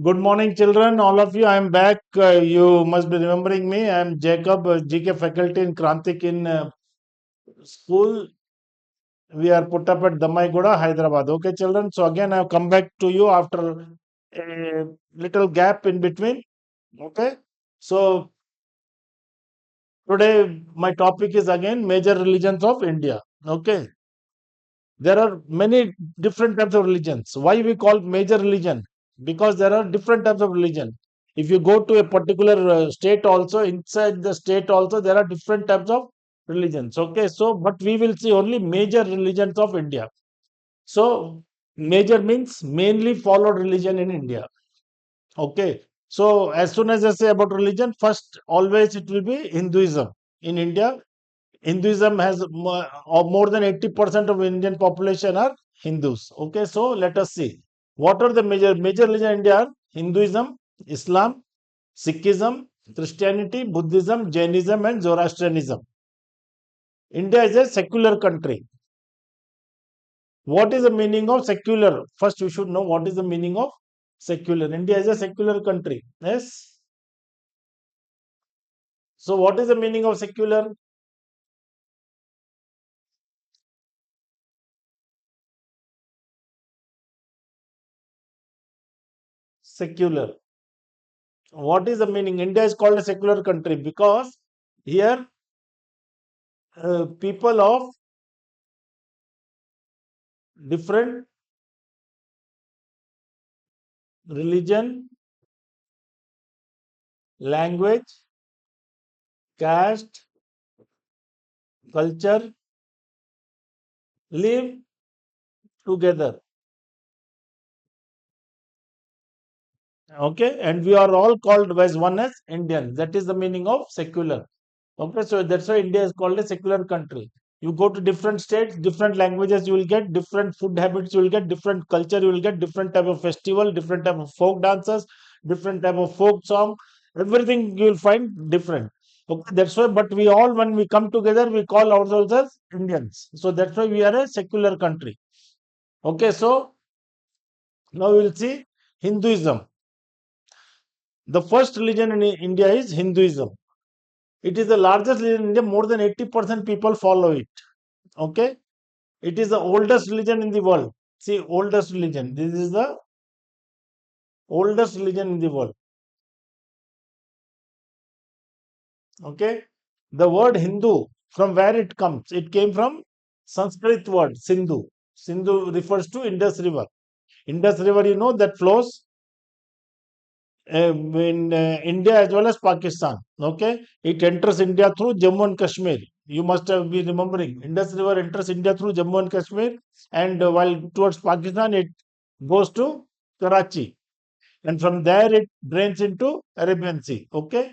Good morning, children. All of you, I am back. You must be remembering me. I am Jacob, GK faculty in Kranthi in school. We are put up at Damaigoda, Hyderabad. Okay, children. So again, I have come back to you after a little gap in between. Okay. So today my topic is again major religions of India. Okay. There are many different types of religions. Why we call major religion? Because there are different types of religion. If you go to a particular state also, inside the state also, there are different types of religions. Okay, so but we will see only major religions of India. So major means mainly followed religion in India. Okay, so as soon as I say about religion, first always it will be Hinduism in India. Hinduism has more than 80% of Indian population are Hindus. Okay, so let us see. What are the major religion in India? Are Hinduism, Islam, Sikhism, Christianity, Buddhism, Jainism, and Zoroastrianism. India is a secular country. What is the meaning of secular? First, we should know what is the meaning of secular. India is a secular country. Yes. So, what is the meaning of secular? Secular. What is the meaning? India is called a secular country because here people of different religion, language, caste, culture live together. Okay, and we are all called as one as Indian. That is the meaning of secular. Okay, so that's why India is called a secular country. You go to different states, different languages, you will get different food habits, you will get different culture, you will get different type of festival, different type of folk dances, different type of folk song. Everything you will find different. Okay, that's why. But we all, when we come together, we call ourselves as Indians. So that's why we are a secular country. Okay, so now we will see Hinduism. The first religion in India is Hinduism. It is the largest religion in India. More than 80% people follow it. Okay. It is the oldest religion in the world. See, oldest religion. This is the oldest religion in the world. Okay. The word Hindu, from where it comes? It came from Sanskrit word Sindhu. Sindhu refers to Indus River. Indus River, you know, that flows in India as well as Pakistan. Okay, it enters India through Jammu and Kashmir. You must have been remembering. Indus River enters India through Jammu and Kashmir, and while towards Pakistan, it goes to Karachi, and from there it drains into Arabian Sea. Okay,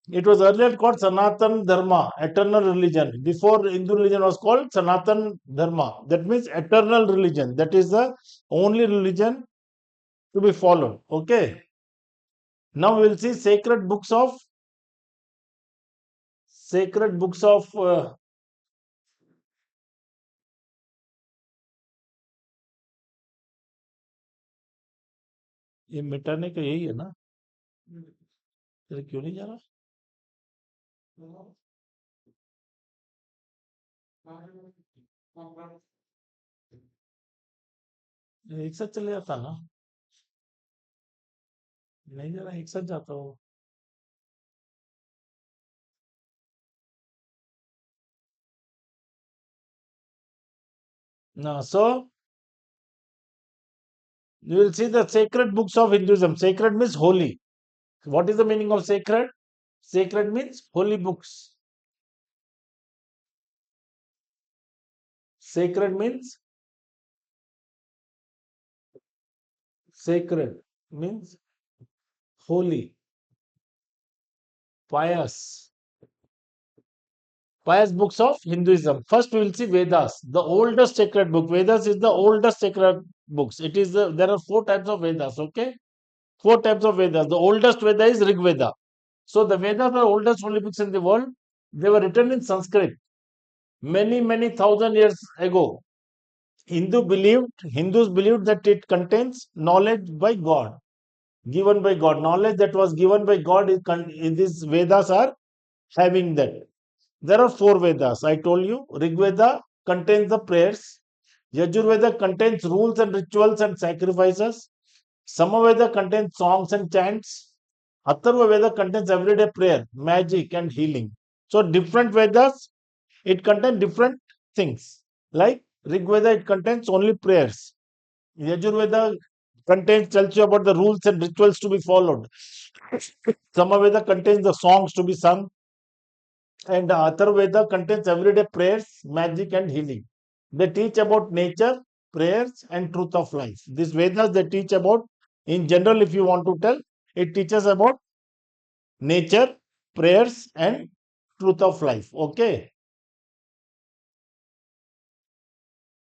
it was earlier called Sanatan Dharma, eternal religion. Before Hindu religion was called Sanatan Dharma. That means eternal religion. That is the only religion to be followed. Okay. Now we will see sacred books of ये मिटाने का यही है ना तेरे क्यों नहीं जा रहा ये एक साथ चले जाता ना नहीं जा रहा एक साथ जाता हूँ no so you will see the sacred books of Hinduism. Sacred means holy. What is the meaning of sacred? Sacred means holy books. Sacred means sacred means holy, pious. Pious books of Hinduism. First, we will see Vedas, the oldest sacred book. Vedas is the oldest sacred books. There are four types of Vedas. Okay, four types of Vedas. The oldest Veda is Rig Veda. So the Vedas are oldest holy books in the world. They were written in Sanskrit many thousand years ago. Hindus believed that it contains knowledge by God. given by God. Knowledge that was given by God in these Vedas are having that. There are four Vedas. I told you. Rig Veda contains the prayers. Yajurveda contains rules and rituals and sacrifices. Samaveda contains songs and chants. Atharva Veda contains everyday prayer, magic, and healing. So different Vedas, it contains different things. Like Rig Veda, it contains only prayers. Yajurveda contains tells you about the rules and rituals to be followed. Samaveda contains the songs to be sung, and Atharvaveda contains everyday prayers, magic, and healing. They teach about nature, prayers, and truth of life. These Vedas they teach about, in general, if you want to tell, it teaches about nature, prayers, and truth of life. Okay.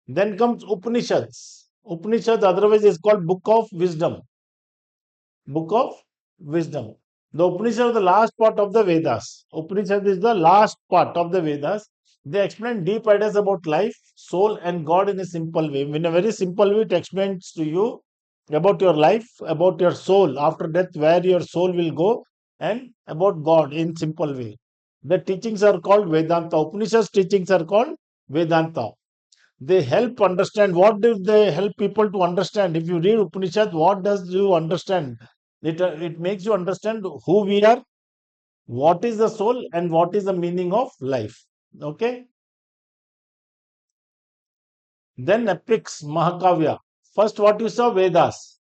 Then comes Upanishads. Upanishads, otherwise, is called Book of Wisdom. Book of Wisdom. The Upanishad is the last part of the Vedas. Upanishad is the last part of the Vedas. They explain deep ideas about life, soul, and God in a simple way. In a very simple way, it explains to you about your life, about your soul after death, where your soul will go, and about God in simple way. The teachings are called Vedanta. Upanishad's teachings are called Vedanta. They help understand. What do they help people to understand? If you read Upanishad, what does you understand? It makes you understand who we are, what is the soul, and what is the meaning of life. Okay. Then epics, Mahakavya. First, what you saw, Vedas.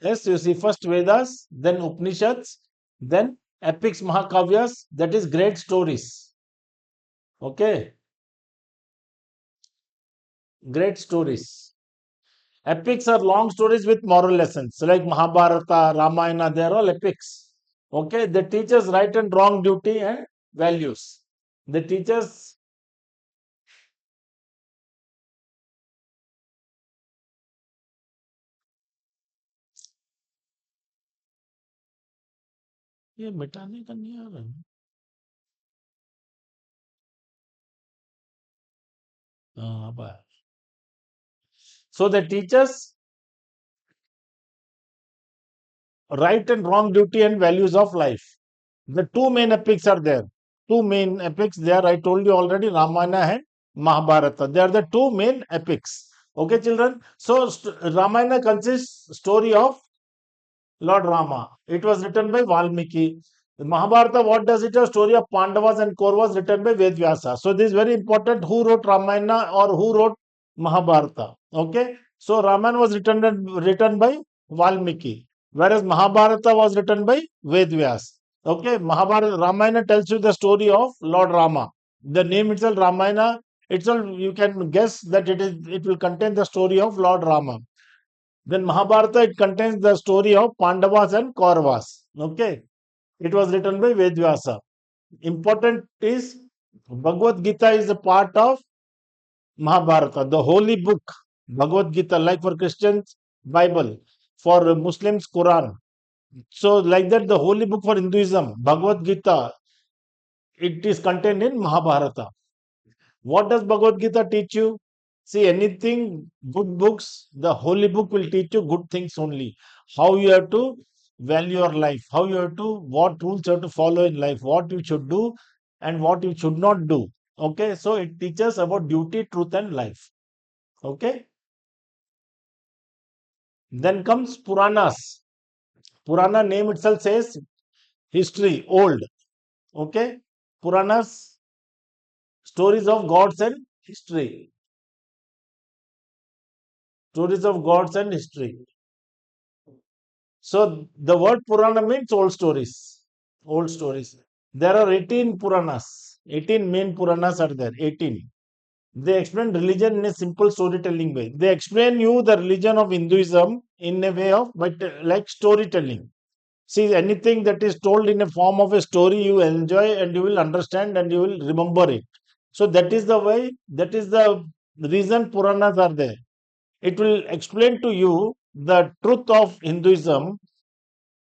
Yes, you see first Vedas, then Upanishads, then epics, Mahakavyas, that is great stories. Okay, great stories. Epics are long stories with moral lessons, like Mahabharata, Ramayana, they are all epics. Okay, they teach us right and wrong, duty and values. They teach us. ये मिटाने का नहीं आ रहा है। हाँ, अब आया। So they teach us right and wrong, duty and values of life. The two main epics are there. Two main epics there. I told you already, Ramayana and Mahabharata. They are the two main epics. Okay, children. So Ramayana consists story of Lord Rama. It was written by Valmiki. Mahabharata, what does it? A story of Pandavas and Kauravas written by Vedvyasa. So this is very important. Who wrote Ramayana or who wrote Mahabharata? Okay. So Ramayana was written by Valmiki, whereas Mahabharata was written by Vedvyas. Okay. Mahabharata, Ramayana tells you the story of Lord Rama. The name itself, Ramayana itself, you can guess that it will contain the story of Lord Rama. Then Mahabharata, it contains the story of Pandavas and Kauravas. Okay. It was written by Vedvyasa. Important is Bhagavad Gita is a part of Mahabharata, the holy book. Bhagavad Gita, like for Christians, Bible, for Muslims, Quran. So, like that, the holy book for Hinduism, Bhagavad Gita, it is contained in Mahabharata. What does Bhagavad Gita teach you? See, anything, good books, the holy book will teach you good things only. How you have to value your life, how you have to, what rules you have to follow in life, what you should do and what you should not do. Okay, so it teaches about duty, truth, and life. Okay, then comes Puranas. Purana name itself says history, old. Okay, Puranas, stories of gods and history. Stories of gods and history. So the word Purana means old stories. Old stories. There are 18 Puranas. 18 main Puranas are there. 18. They explain religion in a simple storytelling way. They explain you the religion of Hinduism in a way of, but like storytelling. See, anything that is told in a form of a story, you enjoy and you will understand and you will remember it. So that is the way, that is the reason Puranas are there. It will explain to you the truth of Hinduism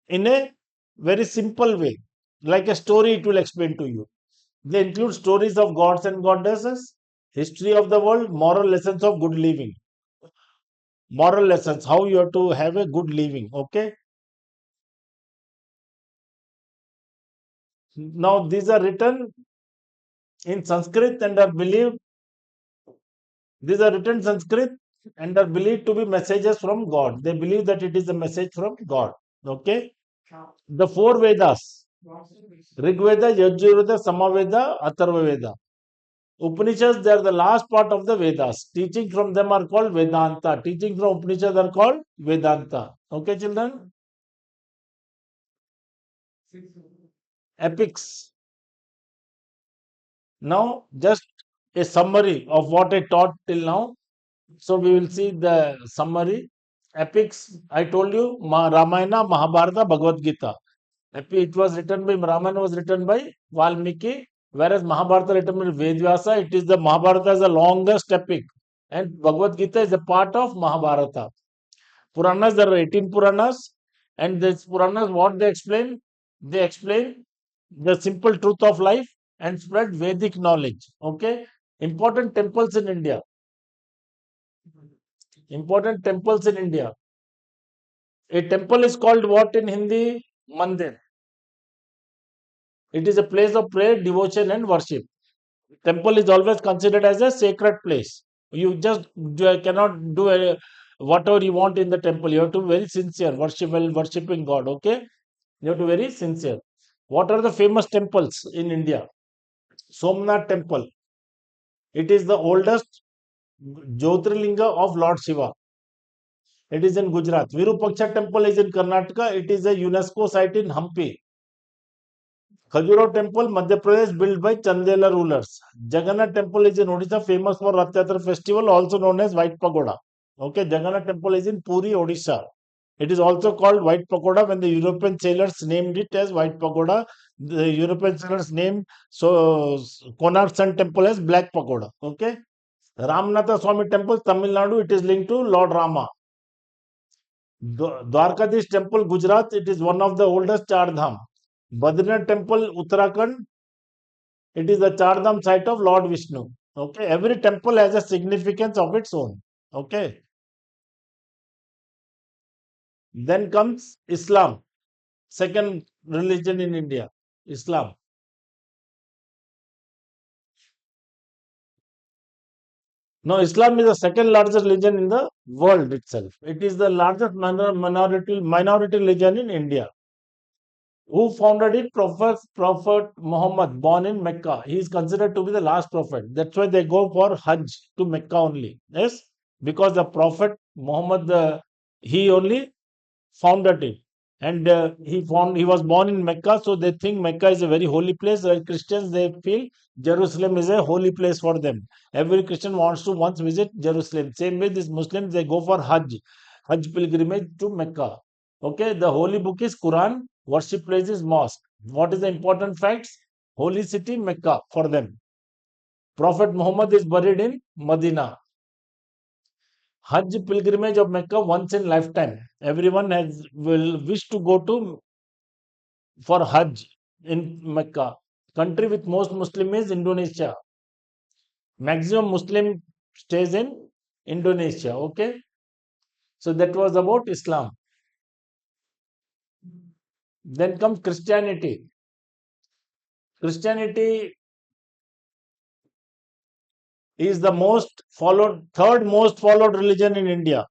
in a very simple way. Like a story, it will explain to you. They include stories of gods and goddesses, history of the world, moral lessons of good living. Moral lessons, how you have to have a good living. Okay. Now these are written in Sanskrit and are believed these are written in Sanskrit and are believed to be messages from God. They believe that it is a message from God. Okay. The four Vedas: Rig Veda, Yajurveda, Samaveda, Atharva Veda. Upanishads, they are the last part of the Vedas. Teaching from them are called Vedanta. Teaching from Upanishads are called Vedanta. Okay, children? Epics. Now, just a summary of what I taught till now. So, we will see the summary. Epics, I told you, Ramayana, Mahabharata, Bhagavad Gita. It was written by, Ramayana was written by Valmiki, whereas Mahabharata written by Vedvyasa. It is the Mahabharata is the longest epic, and Bhagavad Gita is a part of Mahabharata. Puranas, there are 18 Puranas, and these Puranas, what they explain? They explain the simple truth of life and spread Vedic knowledge. Okay, important temples in India. Important temples in India. A temple is called what in Hindi? Mandir. It is a place of prayer, devotion, and worship. Temple is always considered as a sacred place. You just cannot do whatever you want in the temple. You have to be very sincere, worshiping God. Okay, you have to be very sincere. What are the famous temples in India? Somnath Temple. It is the oldest Jyotirlinga of Lord Shiva. It is in Gujarat. Virupaksha Temple is in Karnataka. It is a UNESCO site in Hampi. Khajuraho Temple, Madhya Pradesh, built by Chandela rulers. Jagannath Temple is in Odisha, famous for Rath Yatra festival, also known as White Pagoda. Okay, Jagannath Temple is in Puri, Odisha. It is also called White Pagoda when the European sailors named it as White Pagoda. The European sailors named Konark Sun Temple as Black Pagoda. Okay, Ramnatha Swami Temple, Tamil Nadu, it is linked to Lord Rama. Dwarkadish Temple, Gujarat, it is one of the oldest Char Dham. Badrinath Temple, Uttarakhand, it is the Char Dham site of Lord Vishnu. Okay, every temple has a significance of its own. Okay, then comes Islam, second religion in India. Islam. Now, Islam is the second largest religion in the world itself. It is the largest minority religion in India. Who founded it? Prophet Muhammad, born in Mecca. He is considered to be the last prophet. That's why they go for Hajj to Mecca only. Yes, because the Prophet Muhammad, he only founded it, and he was born in Mecca, so they think Mecca is a very holy place. While Christians, they feel Jerusalem is a holy place for them. Every Christian wants to once visit Jerusalem. Same way, these Muslims, they go for Hajj pilgrimage to Mecca. Okay, the holy book is Quran. Worship place is mosque. What is the important facts? Holy city Mecca for them. Prophet Muhammad is buried in Medina. Hajj pilgrimage of Mecca once in lifetime. Everyone has will wish to go to for Hajj in Mecca. Country with most Muslim is Indonesia. Maximum Muslim stays in Indonesia. Okay, so that was about Islam. Then comes Christianity. Christianity is the third most followed religion in India.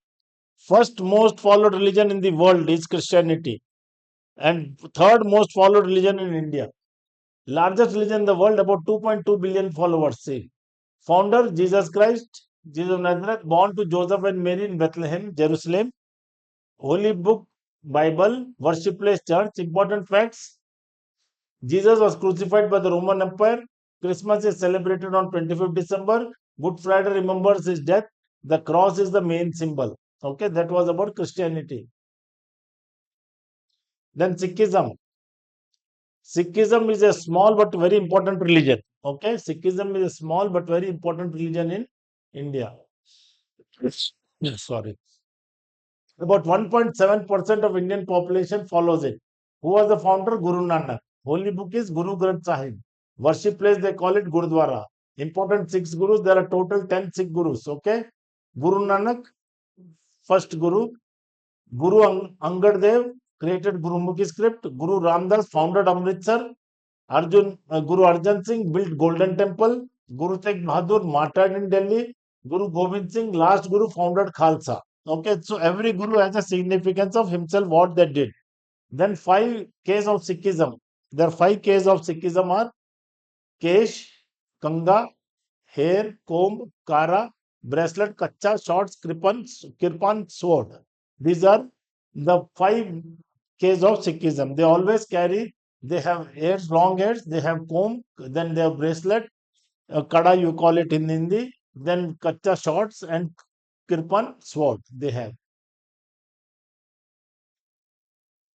First most followed religion in the world is Christianity, and third most followed religion in India. Largest religion in the world, about 2.2 billion followers. See, founder Jesus Christ, Jesus of Nazareth, born to Joseph and Mary in Bethlehem, Jerusalem. Holy book, Bible, worship place, church. Important facts: Jesus was crucified by the Roman Empire. Christmas is celebrated on 25th December. Good Friday remembers his death. The cross is the main symbol. Okay, that was about Christianity. Then Sikhism. Sikhism is a small but very important religion. Okay, Sikhism is a small but very important religion in India. Yes, sorry. About 1.7% of Indian population follows it. Who was the founder? Guru Nanak. Holy book is Guru Granth Sahib. Worship place, they call it Gurudwara. Important six gurus. There are total 10 Sikh gurus. Okay. Guru Nanak, first guru. Guru Angad Dev created Gurumukhi script. Guru Ramdas founded Amritsar. Guru Arjan Singh built Golden Temple. Guru Tegh Bahadur martyred in Delhi. Guru Gobind Singh, last Guru, founded Khalsa. Okay, so every Guru has a significance of himself, what they did. Then five Ks of Sikhism. There are five Ks of Sikhism are Kesh, Kanga, hair, comb, kara, bracelet, kacha, shorts, kirpan, sword. These are the five Ks of Sikhism. They always carry, they have hairs, long hairs, they have comb, then they have bracelet, kada you call it in Hindi, then kacha shorts and kirpan sword they have.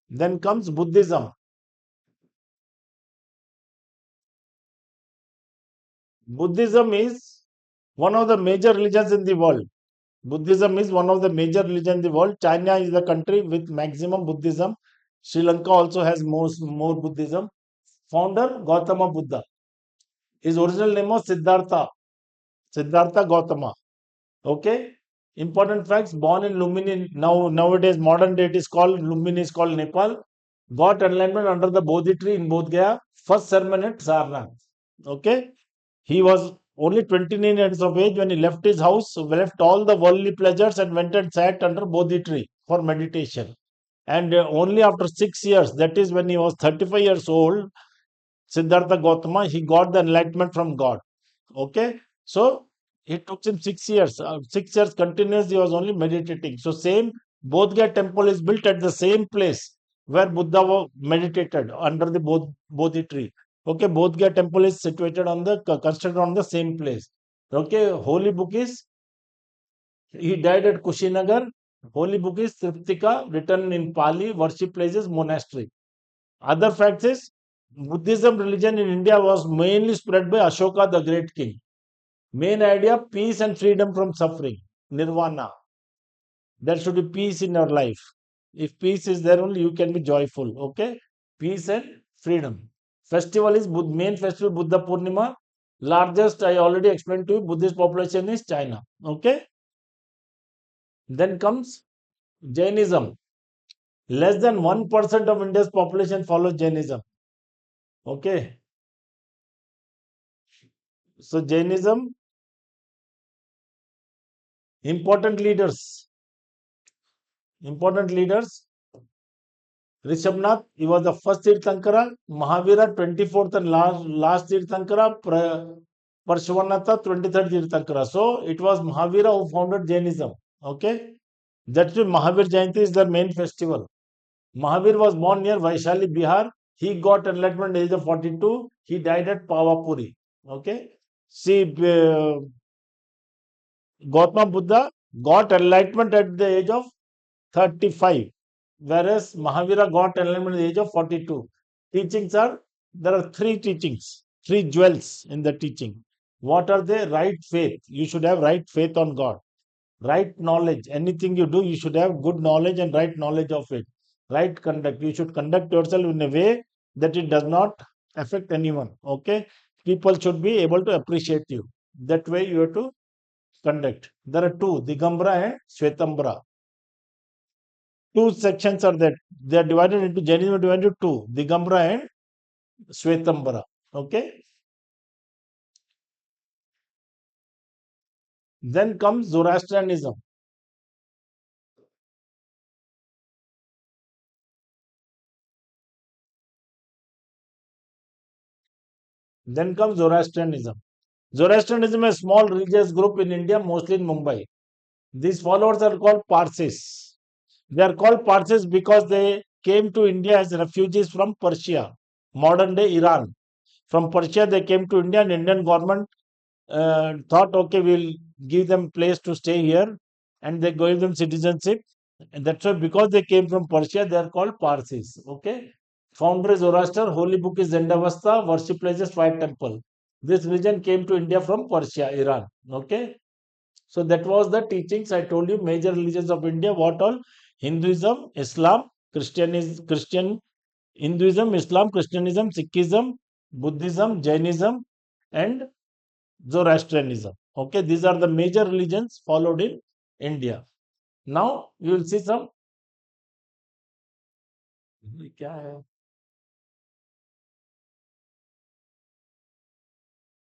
Then comes Buddhism. Buddhism is one of the major religions in the world. Buddhism is one of the major religions in the world. China is the country with maximum Buddhism. Sri Lanka also has more Buddhism. Founder Gautama Buddha. His original name was Siddhartha. Siddhartha Gautama. Okay. Important facts. Born in Lumini. Nowadays modern day it is called Lumini is called Nepal. Got enlightenment under the Bodhi tree in Bodh Gaya. First sermon at Sarnath. Okay. He was only 29 years of age when he left his house, left all the worldly pleasures and went and sat under Bodhi tree for meditation. And only after 6 years, that is when he was 35 years old, Siddhartha Gautama, he got the enlightenment from God. Okay. So it took him 6 years. 6 years continuous, he was only meditating. So same Bodh Gaya temple is built at the same place where Buddha meditated under the Bodhi tree. Okay, Bodh Gaya temple is situated on the constructed on the same place. Okay, holy book is he died at Kushinagar. Holy book is Triptika, written in Pali. Worship places monastery. Other facts is Buddhism religion in India was mainly spread by Ashoka, the great king. Main idea peace and freedom from suffering. Nirvana. There should be peace in your life. If peace is there, only you can be joyful. Okay? Peace and freedom. Festival is main festival Buddha Purnima. Largest, I already explained to you, Buddhist population is China. Okay? Then comes Jainism. Less than 1% of India's population follows Jainism. Okay? So Jainism, important leaders. Important leaders. Rishabhnath, he was the first Tirthankara. Mahavira, 24th and last Tirthankara. Parshvanatha, 23rd Tirthankara. So it was Mahavira who founded Jainism. Okay. That's why Mahavir Jayanti is the main festival. Mahavir was born near Vaishali, Bihar. He got enlightenment at the age of 42. He died at Pavapuri. Okay. See, Gautama Buddha got enlightenment at the age of 35, whereas Mahavira got enlightenment at the age of 42. Teachings are, there are three teachings, three jewels in the teaching. What are they? Right faith. You should have right faith on God. Right knowledge. Anything you do, you should have good knowledge and right knowledge of it. Right conduct. You should conduct yourself in a way that it does not affect anyone. Okay. People should be able to appreciate you. That way you have to conduct. There are two, Digambra and Svetambra. Two sections are there. They are divided into Jainism divided into two, Digambra and Svetambra. Okay. Then comes Zoroastrianism. Then comes Zoroastrianism. Zoroastrianism is a small religious group in India, mostly in Mumbai. These followers are called Parsis. They are called Parsis because they came to India as refugees from Persia, modern day Iran. From Persia, they came to India, and Indian government thought, okay, we'll give them place to stay here, and they gave them citizenship. And that's why, because they came from Persia, they are called Parsis. Okay. Founder is Zoroaster, holy book is Zendavasta, worship places Fire Temple. This religion came to India from Persia, Iran. Okay. So that was the teachings I told you. Major religions of India. What all? Hinduism, Islam, Christian, Hinduism, Islam, Christianism, Sikhism, Buddhism, Jainism, and Zoroastrianism. Okay, these are the major religions followed in India. Now you will see some. क्या है?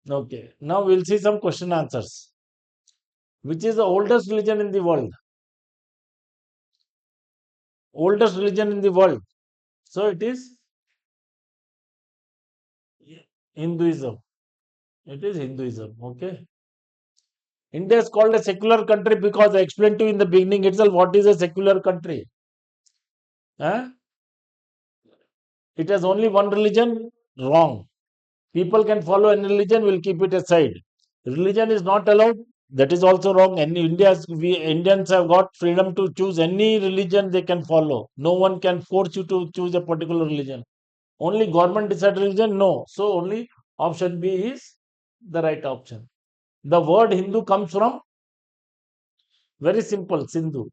Okay. Now we'll see some question answers. Which is the oldest religion in the world? Oldest religion in the world. So it is Hinduism. It is Hinduism. Okay. India is called a secular country because I explained to you in the beginning itself what is a secular country. Huh? It has only one religion. Wrong. People can follow any religion, we'll keep it aside. Religion is not allowed. That is also wrong. And we Indians have got freedom to choose any religion they can follow. No one can force you to choose a particular religion. Only government decide religion? No. So only option B is the right option. The word Hindu comes from very simple, Sindhu.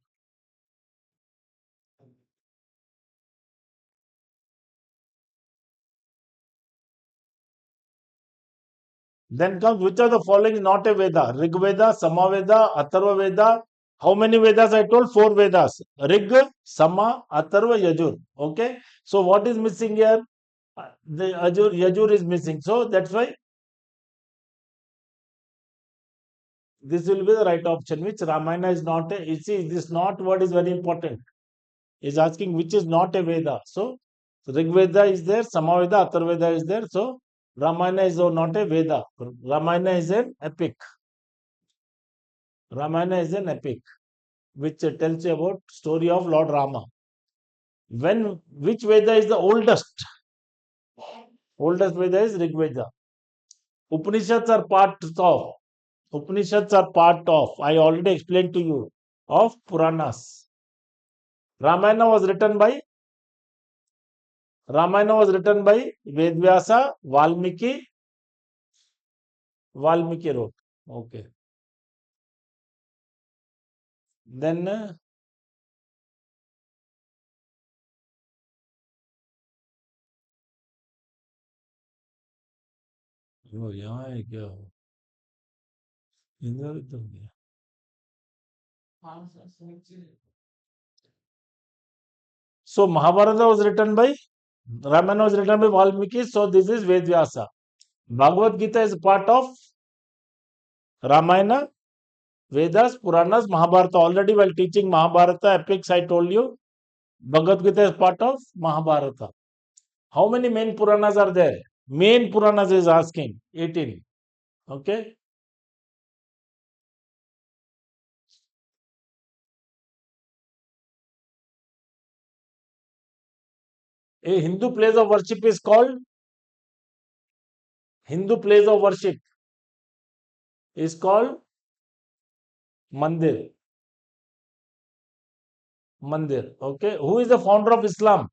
Then comes which of the following is not a Veda? Rig Veda, Samaveda, Atharva Veda. How many Vedas I told? Four Vedas. Rig, Sama, Atharva, Yajur. Okay. So what is missing here? The Yajur is missing. So that's why this will be the right option. Which Ramayana is not a. You see, this not word is very important. Is asking which is not a Veda. So Rig Veda is there, Samaveda, Atharveda is there. So Ramayana is not a Veda. Ramayana is an epic. Ramayana is an epic which tells you about story of Lord Rama. When which Veda is the oldest? Oldest Veda is Rig Veda. Upanishads are part of. Upanishads are part of. I already explained to you of Puranas. Ramayana was written by Ramayana was written by Vedvyasa. Valmiki wrote. Okay. Then वो यहाँ है क्या इधर तो गया So Mahabharata was written by Ramayana was written by Valmiki. So this is Vedvyasa. Bhagavad Gita is part of Ramayana, Vedas, Puranas, Mahabharata. Already while teaching Mahabharata epics, I told you Bhagavad Gita is part of Mahabharata. How many main Puranas are there? Main Puranas is asking 18. Okay. A Hindu place of worship is called Mandir. Mandir. Okay. Who is the founder of Islam?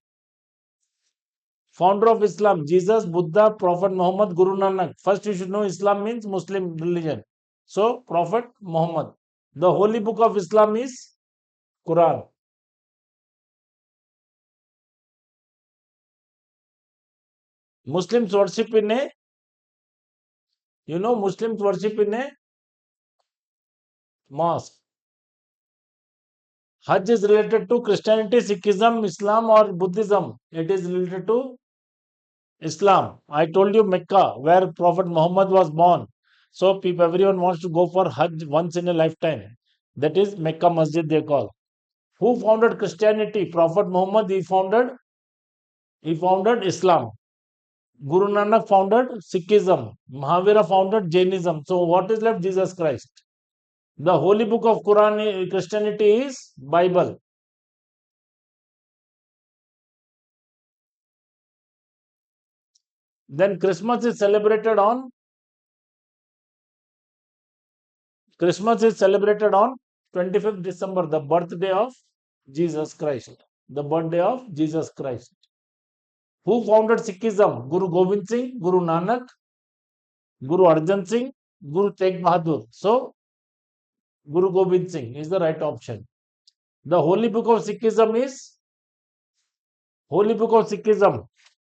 Founder of Islam, Jesus, Buddha, Prophet Muhammad, Guru Nanak. First, you should know Islam means Muslim religion. So, Prophet Muhammad. The holy book of Islam is Quran. Muslims worship in a, Muslims worship in a mosque. Hajj is related to Christianity, Sikhism, Islam, or Buddhism. It is related to Islam. I told you Mecca, where Prophet Muhammad was born. So, people, everyone wants to go for Hajj once in a lifetime. That is Mecca Masjid, they call. Who founded Christianity? Prophet Muhammad, he founded Islam. Guru Nanak founded Sikhism. Mahavira founded Jainism. So what is left? Jesus Christ. The holy book of Quran Christianity is Bible. Then Christmas is celebrated on 25th December, the birthday of Jesus Christ. The birthday of Jesus Christ. Who founded Sikhism? Guru Gobind Singh, Guru Nanak, Guru Arjan Singh, Guru Tegh Bahadur. So Guru Gobind Singh is the right option. The Holy Book of Sikhism,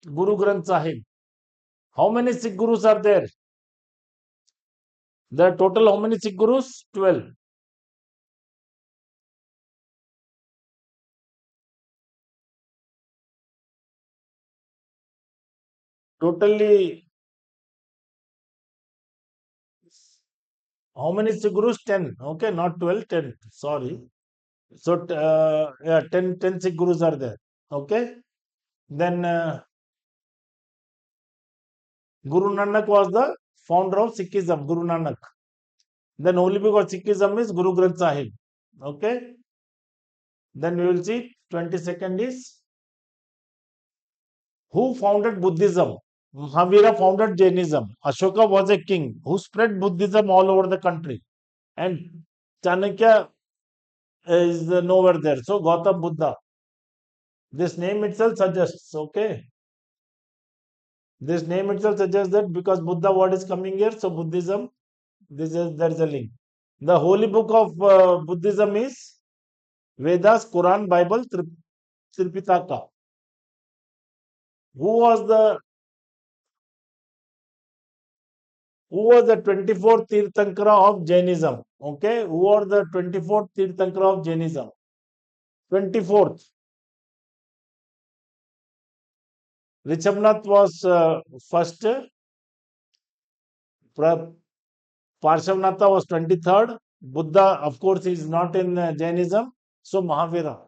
Guru Granth Sahib. How many Sikh Gurus are there? There are total how many Sikh Gurus? 12. Totally How many Sikh gurus? 10. Okay, not 12, 10. Sorry. So, yeah, 10 Sikh gurus are there. Okay. Then Guru Nanak was the founder of Sikhism, Guru Nanak. Then Holy Book of Sikhism is Guru Granth Sahib. Okay. Then we will see 22nd is who founded Buddhism? Mahavira founded Jainism. Ashoka was a king who spread Buddhism all over the country. And Chanakya is nowhere there. So Gautam Buddha. This name itself suggests, okay. This name itself suggests that because Buddha word is coming here, so Buddhism, there is a link. The holy book of Buddhism is Vedas, Quran, Bible, Tripitaka. Who was the 24th Tirthankara of Jainism? Okay, who are the 24th Tirthankara of Jainism? 24th. Rishabhnath was first. Parshavnatha was 23rd. Buddha, of course, is not in Jainism. So Mahavira.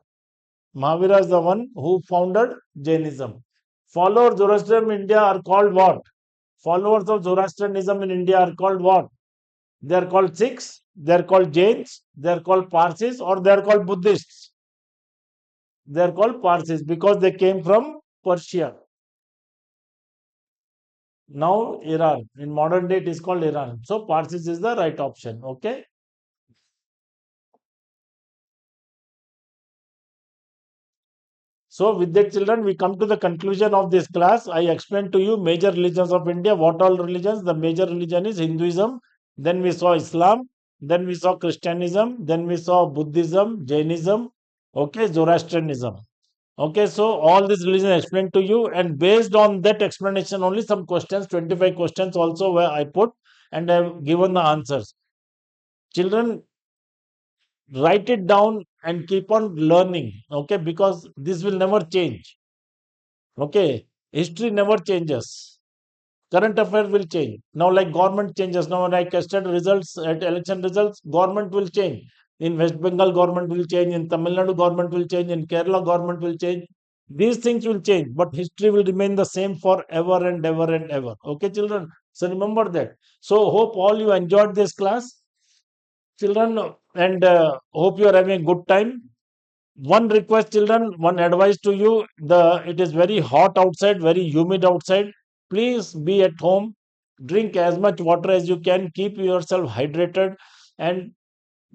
Mahavira is the one who founded Jainism. Followers of Zoroastrianism in India are called what? Followers of Zoroastrianism in India are called what? They are called Sikhs, they are called Jains, they are called Parsis, or they are called Buddhists. They are called Parsis because they came from Persia. Now Iran. In modern day, it is called Iran. So Parsis is the right option. Okay. So, with that, children, we come to the conclusion of this class. I explained to you major religions of India. What all religions? The major religion is Hinduism. Then we saw Islam. Then we saw Christianism. Then we saw Buddhism, Jainism. Okay, Zoroastrianism. Okay, so all these religions explained to you, and based on that explanation, only some questions, 25 questions also where I put, and I've given the answers. Children, write it down and keep on learning. Okay, because this will never change. Okay, history never changes. Current affairs will change. Now, like government changes. Now, like state results, at election results, government will change. In West Bengal, government will change. In Tamil Nadu, government will change. In Kerala, government will change. These things will change, but history will remain the same forever and ever and ever. Okay, children. So remember that. So hope all you enjoyed this class, children, and hope you are having a good time. One request, children, one advice to you: the it is very hot outside, very humid outside. Please be at home, drink as much water as you can, keep yourself hydrated, and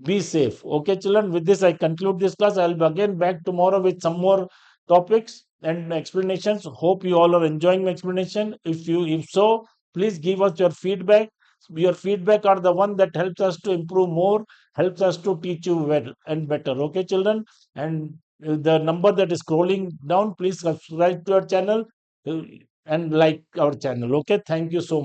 be safe. Okay, children, with this I conclude this class. I'll be again back tomorrow with some more topics and explanations. Hope you all are enjoying my explanation. If so, please give us your feedback. Your feedback are the one that helps us to improve more, helps us to teach you well and better. Okay, children, and the number that is scrolling down, please subscribe to our channel, uh, and like our channel. Okay, thank you so much.